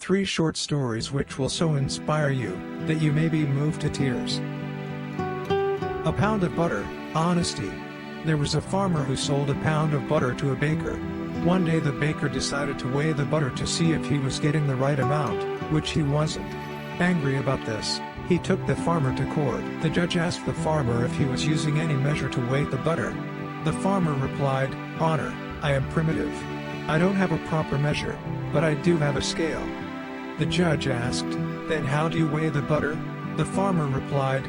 3 short stories which will so inspire you that you may be moved to tears. A pound of butter, honesty. There was a farmer who sold a pound of butter to a baker. One day the baker decided to weigh the butter to see if he was getting the right amount, which he wasn't. Angry about this, he took the farmer to court. The judge asked the farmer if he was using any measure to weigh the butter. The farmer replied, "Honor, I am primitive. I don't have a proper measure, but I do have a scale." The judge asked, "Then how do you weigh the butter?" The farmer replied,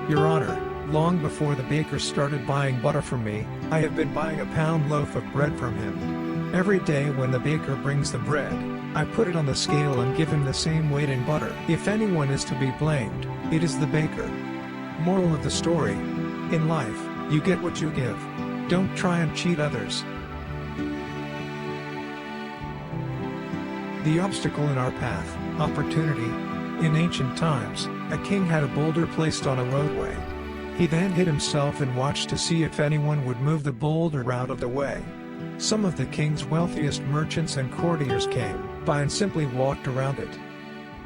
"Your Honor, long before the baker started buying butter from me, I have been buying a pound loaf of bread from him. Every day when the baker brings the bread, I put it on the scale and give him the same weight in butter. If anyone is to be blamed, it is the baker." Moral of the story: in life, you get what you give. Don't try and cheat others. The obstacle in our path, opportunity. In ancient times, a king had a boulder placed on a roadway. He then hid himself and watched to see if anyone would move the boulder out of the way. Some of the king's wealthiest merchants and courtiers came by and simply walked around it.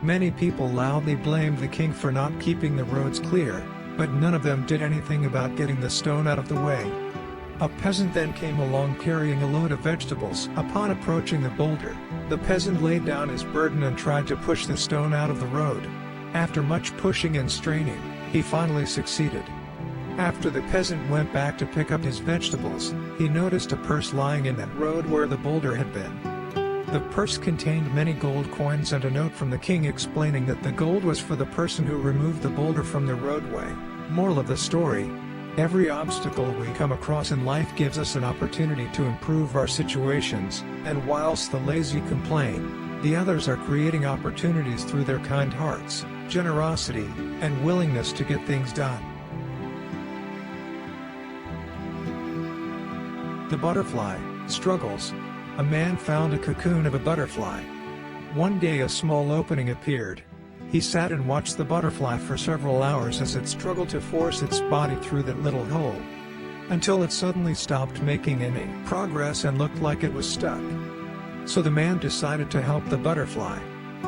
Many people loudly blamed the king for not keeping the roads clear, but none of them did anything about getting the stone out of the way. A peasant then came along carrying a load of vegetables. Upon approaching the boulder, the peasant laid down his burden and tried to push the stone out of the road. After much pushing and straining, he finally succeeded. After the peasant went back to pick up his vegetables, he noticed a purse lying in that road where the boulder had been. The purse contained many gold coins and a note from the king explaining that the gold was for the person who removed the boulder from the roadway. Moral of the story: every obstacle we come across in life gives us an opportunity to improve our situations, and whilst the lazy complain, the others are creating opportunities through their kind hearts, generosity, and willingness to get things done. The butterfly struggles. A man found a cocoon of a butterfly. One day a small opening appeared. He sat and watched the butterfly for several hours as it struggled to force its body through that little hole, until it suddenly stopped making any progress and looked like it was stuck. So the man decided to help the butterfly.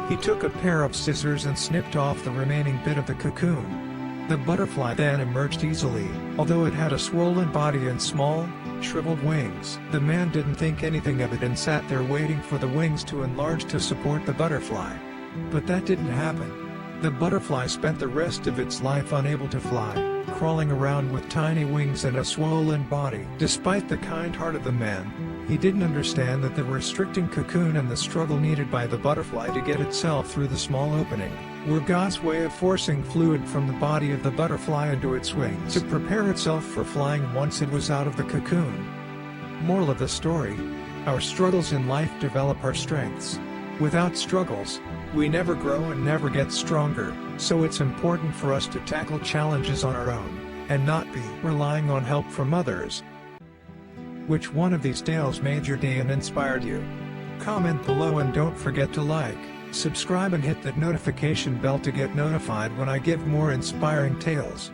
He took a pair of scissors and snipped off the remaining bit of the cocoon. The butterfly then emerged easily, although it had a swollen body and small, shriveled wings. The man didn't think anything of it and sat there waiting for the wings to enlarge to support the butterfly. But that didn't happen. The butterfly spent the rest of its life unable to fly, crawling around with tiny wings and a swollen body. Despite the kind heart of the man, he didn't understand that the restricting cocoon and the struggle needed by the butterfly to get itself through the small opening were God's way of forcing fluid from the body of the butterfly into its wings to prepare itself for flying once it was out of the cocoon. Moral of the story: our struggles in life develop our strengths. Without struggles, we never grow and never get stronger, so it's important for us to tackle challenges on our own, and not be relying on help from others. Which one of these tales made your day and inspired you? Comment below and don't forget to like, subscribe and hit that notification bell to get notified when I give more inspiring tales.